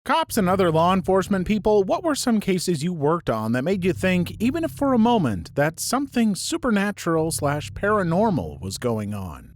Cops and other law enforcement people, what were some cases you worked on that made you think, even if for a moment, that something supernatural/paranormal was going on?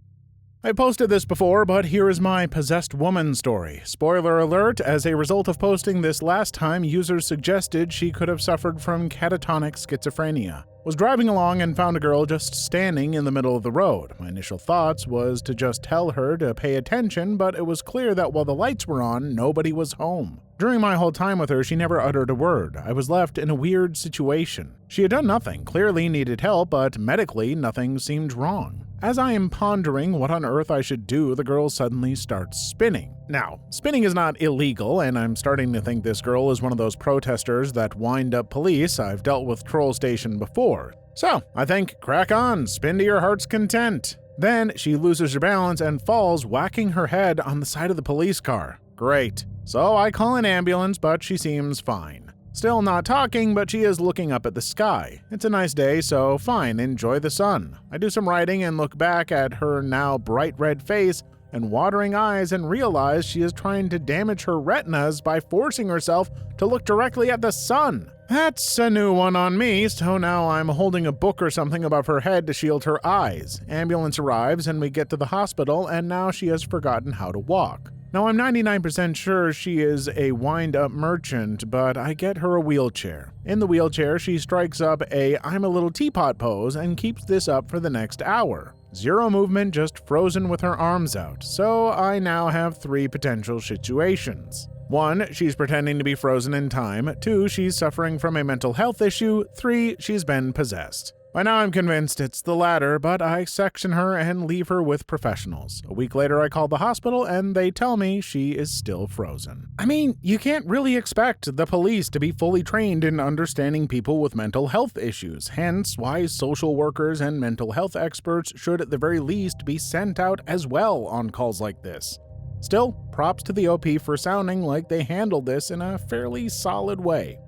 I posted this before, but here is my possessed woman story. Spoiler alert, as a result of posting this last time, users suggested she could have suffered from catatonic schizophrenia. Was driving along and found a girl just standing in the middle of the road. My initial thoughts was to just tell her to pay attention, but it was clear that while the lights were on, nobody was home. During my whole time with her, she never uttered a word. I was left in a weird situation. She had done nothing, clearly needed help, but medically nothing seemed wrong. As I am pondering what on earth I should do, the girl suddenly starts spinning. Now, spinning is not illegal, and I'm starting to think this girl is one of those protesters that wind up police. I've dealt with Troll Station before. So, I think, crack on, spin to your heart's content. Then, she loses her balance and falls, whacking her head on the side of the police car. Great. So I call an ambulance, but she seems fine. Still not talking, but she is looking up at the sky. It's a nice day, so fine, enjoy the sun. I do some writing and look back at her now bright red face and watering eyes and realize she is trying to damage her retinas by forcing herself to look directly at the sun. That's a new one on me, so now I'm holding a book or something above her head to shield her eyes. Ambulance arrives and we get to the hospital, and now she has forgotten how to walk. Now, I'm 99% sure she is a wind-up merchant, but I get her a wheelchair. In the wheelchair, she strikes up a I'm a little teapot pose and keeps this up for the next hour. Zero movement, just frozen with her arms out. So I now have 3 potential situations. 1, she's pretending to be frozen in time. 2, she's suffering from a mental health issue. 3, she's been possessed. By now I'm convinced it's the latter, but I section her and leave her with professionals. A week later I call the hospital and they tell me she is still frozen. I mean, you can't really expect the police to be fully trained in understanding people with mental health issues, hence why social workers and mental health experts should at the very least be sent out as well on calls like this. Still, props to the OP for sounding like they handled this in a fairly solid way.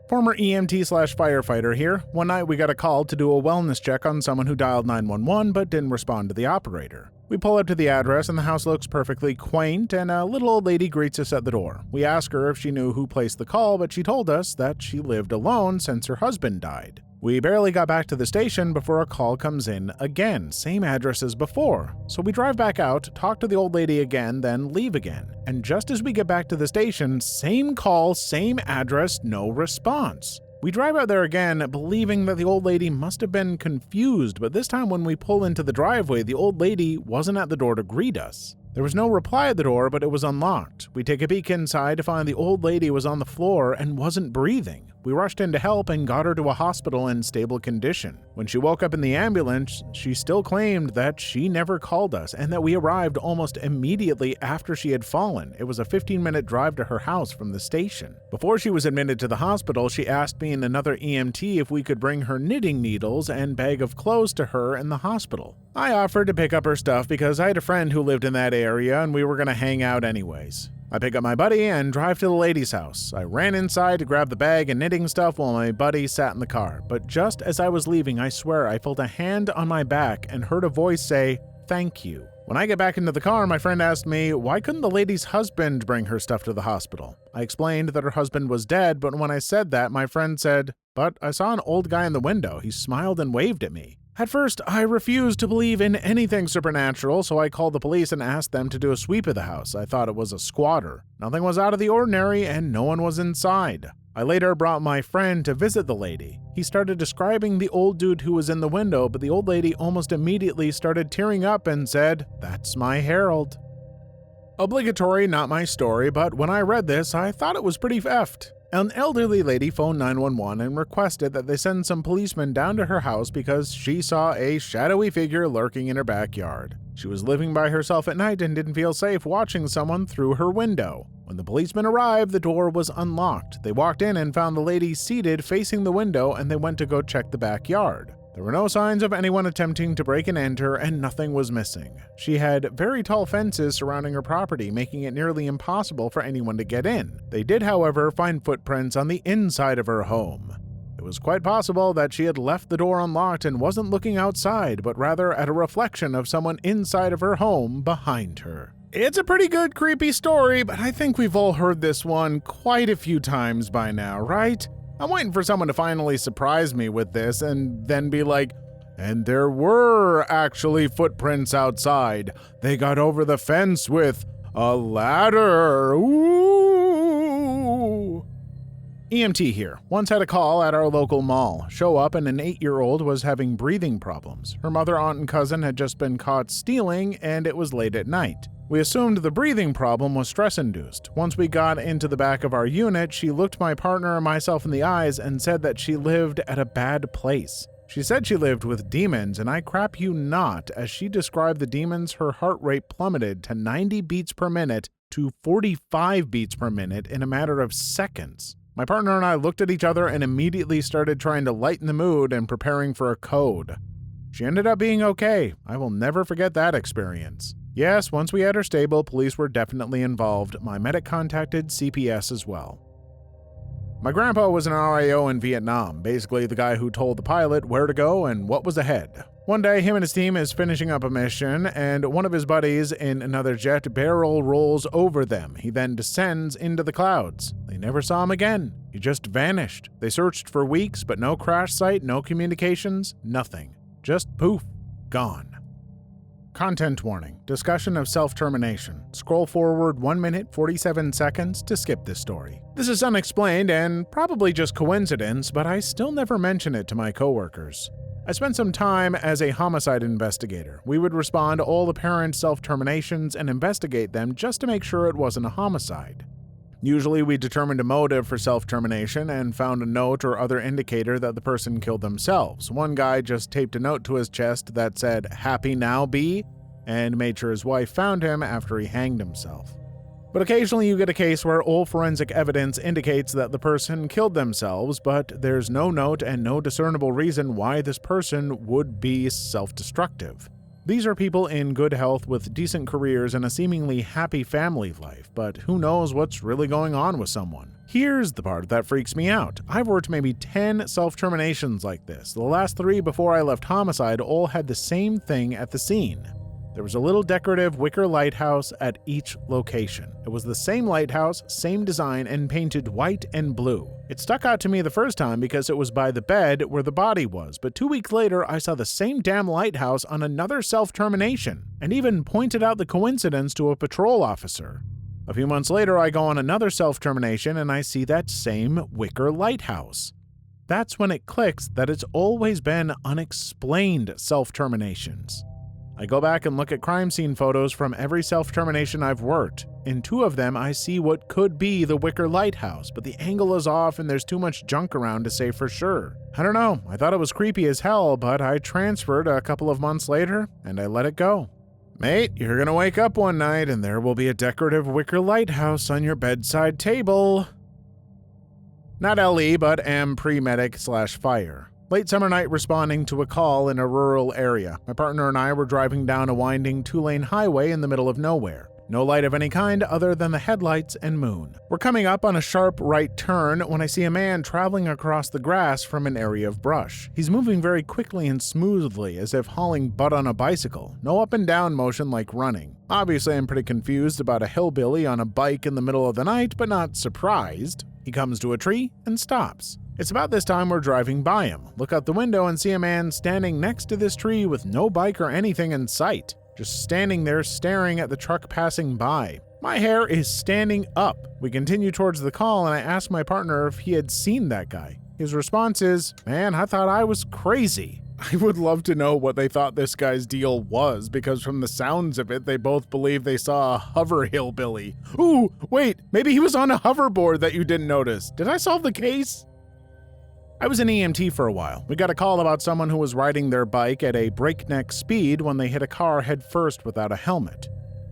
Former EMT/firefighter here. One night we got a call to do a wellness check on someone who dialed 911 but didn't respond to the operator. We pull up to the address and the house looks perfectly quaint and a little old lady greets us at the door. We ask her if she knew who placed the call, but she told us that she lived alone since her husband died. We barely got back to the station before a call comes in again, same address as before. So we drive back out, talk to the old lady again, then leave again. And just as we get back to the station, same call, same address, no response. We drive out there again, believing that the old lady must have been confused, but this time when we pull into the driveway, the old lady wasn't at the door to greet us. There was no reply at the door, but it was unlocked. We take a peek inside to find the old lady was on the floor and wasn't breathing. We rushed in to help and got her to a hospital in stable condition. When she woke up in the ambulance, she still claimed that she never called us and that we arrived almost immediately after she had fallen. It was a 15-minute drive to her house from the station. Before she was admitted to the hospital, she asked me and another EMT if we could bring her knitting needles and bag of clothes to her in the hospital. I offered to pick up her stuff because I had a friend who lived in that area and we were going to hang out anyways. I pick up my buddy and drive to the lady's house. I ran inside to grab the bag and knitting stuff while my buddy sat in the car. But just as I was leaving, I swear I felt a hand on my back and heard a voice say, "Thank you." When I get back into the car, my friend asked me, why couldn't the lady's husband bring her stuff to the hospital? I explained that her husband was dead, but when I said that, my friend said, "But I saw an old guy in the window. He smiled and waved at me." At first, I refused to believe in anything supernatural, so I called the police and asked them to do a sweep of the house. I thought it was a squatter. Nothing was out of the ordinary, and no one was inside. I later brought my friend to visit the lady. He started describing the old dude who was in the window, but the old lady almost immediately started tearing up and said, "That's my Harold." Obligatory, not my story, but when I read this, I thought it was pretty effed. An elderly lady phoned 911 and requested that they send some policemen down to her house because she saw a shadowy figure lurking in her backyard. She was living by herself at night and didn't feel safe watching someone through her window. When the policemen arrived, the door was unlocked. They walked in and found the lady seated facing the window, and they went to go check the backyard. There were no signs of anyone attempting to break and enter, and nothing was missing. She had very tall fences surrounding her property, making it nearly impossible for anyone to get in. They did, however, find footprints on the inside of her home. It was quite possible that she had left the door unlocked and wasn't looking outside, but rather at a reflection of someone inside of her home behind her. It's a pretty good creepy story, but I think we've all heard this one quite a few times by now, right? I'm waiting for someone to finally surprise me with this and then be like, and there were actually footprints outside. They got over the fence with a ladder. Ooh. EMT here. Once had a call at our local mall. Show up and an 8-year-old was having breathing problems. Her mother, aunt, and cousin had just been caught stealing, and it was late at night. We assumed the breathing problem was stress-induced. Once we got into the back of our unit, she looked my partner and myself in the eyes and said that she lived at a bad place. She said she lived with demons, and I crap you not, as she described the demons, her heart rate plummeted to 90 beats per minute to 45 beats per minute in a matter of seconds. My partner and I looked at each other and immediately started trying to lighten the mood and preparing for a code. She ended up being okay. I will never forget that experience. Yes, once we had her stable, police were definitely involved. My medic contacted CPS as well. My grandpa was an RIO in Vietnam, basically the guy who told the pilot where to go and what was ahead. One day, him and his team is finishing up a mission, and one of his buddies in another jet barrel rolls over them. He then descends into the clouds. They never saw him again. He just vanished. They searched for weeks, but no crash site, no communications, nothing. Just poof, gone. Content warning. Discussion of self-termination. Scroll forward 1 minute 47 seconds to skip this story. This is unexplained and probably just coincidence, but I still never mention it to my coworkers. I spent some time as a homicide investigator. We would respond to all apparent self-terminations and investigate them just to make sure it wasn't a homicide. Usually we determined a motive for self-termination and found a note or other indicator that the person killed themselves. One guy just taped a note to his chest that said, "Happy now, B?" and made sure his wife found him after he hanged himself. But occasionally you get a case where all forensic evidence indicates that the person killed themselves, but there's no note and no discernible reason why this person would be self-destructive. These are people in good health with decent careers and a seemingly happy family life, but who knows what's really going on with someone. Here's the part that freaks me out. I've worked maybe 10 self-terminations like this. The last 3 before I left homicide all had the same thing at the scene. There was a little decorative wicker lighthouse at each location. It was the same lighthouse, same design, and painted white and blue. It stuck out to me the first time because it was by the bed where the body was, but 2 weeks later I saw the same damn lighthouse on another self-termination, and even pointed out the coincidence to a patrol officer. A few months later I go on another self-termination and I see that same wicker lighthouse. That's when it clicks that it's always been unexplained self-terminations. I go back and look at crime scene photos from every self-termination I've worked. In 2 of them, I see what could be the wicker lighthouse, but the angle is off and there's too much junk around to say for sure. I don't know, I thought it was creepy as hell, but I transferred a couple of months later and I let it go. Mate, you're gonna wake up one night and there will be a decorative wicker lighthouse on your bedside table. Not LE, but am pre-medic/fire. Late summer night responding to a call in a rural area. My partner and I were driving down a winding 2-lane highway in the middle of nowhere. No light of any kind other than the headlights and moon. We're coming up on a sharp right turn when I see a man traveling across the grass from an area of brush. He's moving very quickly and smoothly as if hauling butt on a bicycle. No up and down motion like running. Obviously I'm pretty confused about a hillbilly on a bike in the middle of the night, but not surprised. He comes to a tree and stops. It's about this time we're driving by him. Look out the window and see a man standing next to this tree with no bike or anything in sight. Just standing there staring at the truck passing by. My hair is standing up. We continue towards the call and I ask my partner if he had seen that guy. His response is, "Man, I thought I was crazy." I would love to know what they thought this guy's deal was, because from the sounds of it, they both believe they saw a hover hillbilly. Ooh, wait, maybe he was on a hoverboard that you didn't notice. Did I solve the case? I was an EMT for a while. We got a call about someone who was riding their bike at a breakneck speed when they hit a car head first without a helmet.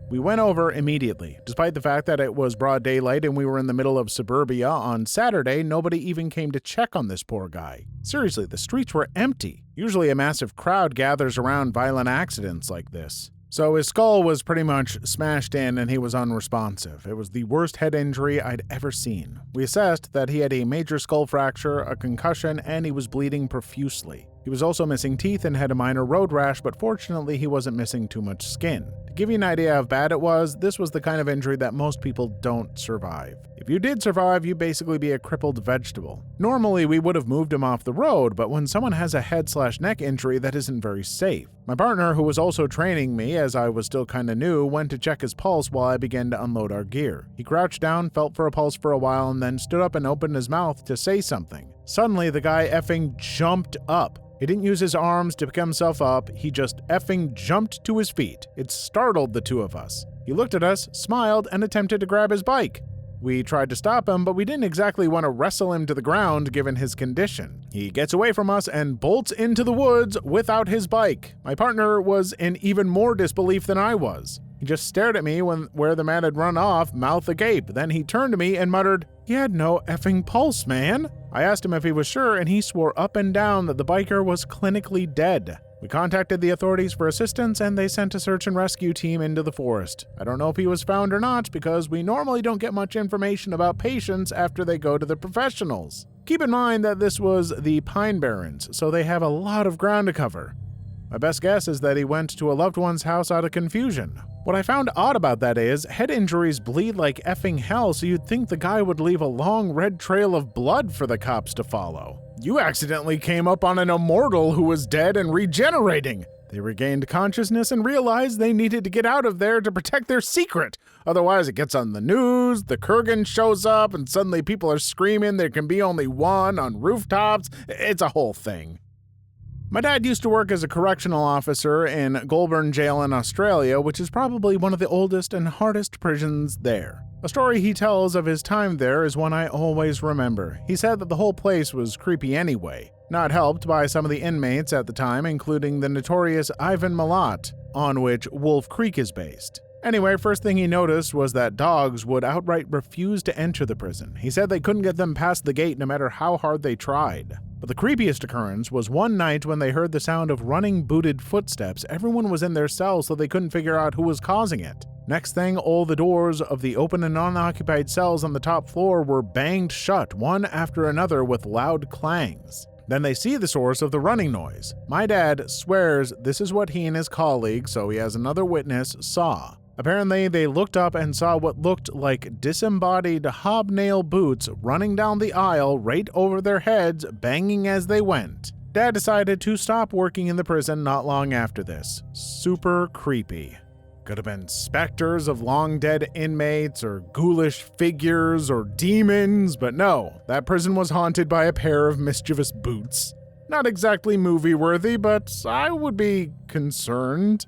We went over immediately. Despite the fact that it was broad daylight and we were in the middle of suburbia on Saturday, nobody even came to check on this poor guy. Seriously, the streets were empty. Usually a massive crowd gathers around violent accidents like this. So his skull was pretty much smashed in and he was unresponsive. It was the worst head injury I'd ever seen. We assessed that he had a major skull fracture, a concussion, and he was bleeding profusely. He He was also missing teeth and had a minor road rash, but fortunately he wasn't missing too much skin. To give you an idea how bad it was, this was the kind of injury that most people don't survive. If you did survive, you'd basically be a crippled vegetable. Normally, we would have moved him off the road, but when someone has a head/neck injury, that isn't very safe. My partner, who was also training me as I was still kinda new, went to check his pulse while I began to unload our gear. He crouched down, felt for a pulse for a while, and then stood up and opened his mouth to say something. Suddenly, the guy effing jumped up. He didn't use his arms to pick himself up, he just effing jumped to his feet. It startled the two of us. He looked at us, smiled, and attempted to grab his bike. We tried to stop him, but we didn't exactly want to wrestle him to the ground given his condition. He gets away from us and bolts into the woods without his bike. My partner was in even more disbelief than I was. He just stared at me where the man had run off, mouth agape. Then he turned to me and muttered, "He had no effing pulse, man." I asked him if he was sure, and he swore up and down that the biker was clinically dead. We contacted the authorities for assistance, and they sent a search and rescue team into the forest. I don't know if he was found or not, because we normally don't get much information about patients after they go to the professionals. Keep in mind that this was the Pine Barrens, so they have a lot of ground to cover. My best guess is that he went to a loved one's house out of confusion. What I found odd about that is, head injuries bleed like effing hell, so you'd think the guy would leave a long red trail of blood for the cops to follow. You accidentally came up on an immortal who was dead and regenerating. They regained consciousness and realized they needed to get out of there to protect their secret. Otherwise, it gets on the news, the Kurgan shows up, and suddenly people are screaming there can be only one on rooftops. It's a whole thing. My dad used to work as a correctional officer in Goulburn Jail in Australia, which is probably one of the oldest and hardest prisons there. A story he tells of his time there is one I always remember. He said that the whole place was creepy anyway, not helped by some of the inmates at the time, including the notorious Ivan Milat, on which Wolf Creek is based. Anyway, first thing he noticed was that dogs would outright refuse to enter the prison. He said they couldn't get them past the gate no matter how hard they tried. But the creepiest occurrence was one night when they heard the sound of running booted footsteps. Everyone was in their cells, so they couldn't figure out who was causing it. Next thing, all the doors of the open and unoccupied cells on the top floor were banged shut, one after another with loud clangs. Then they see the source of the running noise. My dad swears this is what he and his colleague, so he has another witness, saw. Apparently, they looked up and saw what looked like disembodied hobnail boots running down the aisle right over their heads, banging as they went. Dad decided to stop working in the prison not long after this. Super creepy. Could have been specters of long-dead inmates, or ghoulish figures, or demons, but no, that prison was haunted by a pair of mischievous boots. Not exactly movie-worthy, but I would be concerned.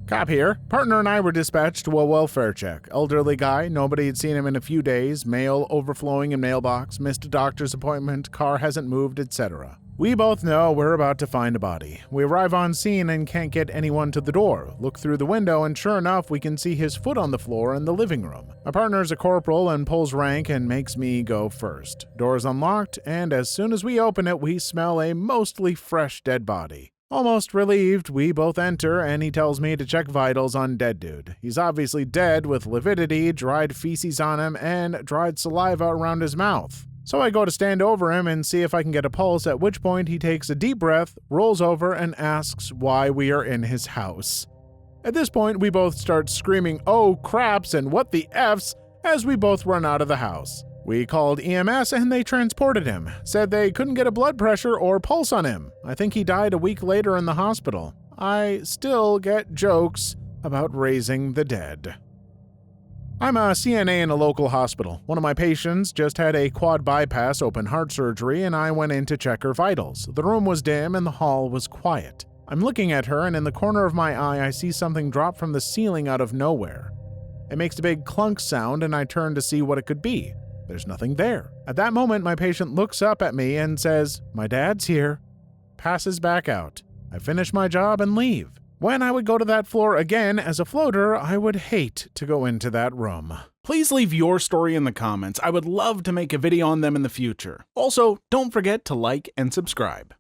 Cop here. Partner and I were dispatched to a welfare check. Elderly guy, nobody had seen him in a few days, mail overflowing in mailbox, missed a doctor's appointment, car hasn't moved, etc. We both know we're about to find a body. We arrive on scene and can't get anyone to the door. Look through the window and sure enough, we can see his foot on the floor in the living room. My partner's a corporal and pulls rank and makes me go first. Door's unlocked, and as soon as we open it, we smell a mostly fresh dead body. Almost relieved, we both enter, and he tells me to check vitals on dead dude. He's obviously dead with lividity, dried feces on him, and dried saliva around his mouth. So I go to stand over him and see if I can get a pulse, at which point he takes a deep breath, rolls over, and asks why we are in his house. At this point, we both start screaming, "Oh, craps," and "what the F's," as we both run out of the house. We called EMS and they transported him. Said they couldn't get a blood pressure or pulse on him. I think he died a week later in the hospital. I still get jokes about raising the dead. I'm a CNA in a local hospital. One of my patients just had a quad bypass open heart surgery and I went in to check her vitals. The room was dim and the hall was quiet. I'm looking at her and in the corner of my eye I see something drop from the ceiling out of nowhere. It makes a big clunk sound and I turn to see what it could be. There's nothing there. At that moment, my patient looks up at me and says, "My dad's here," passes back out. I finish my job and leave. When I would go to that floor again as a floater, I would hate to go into that room. Please leave your story in the comments. I would love to make a video on them in the future. Also, don't forget to like and subscribe.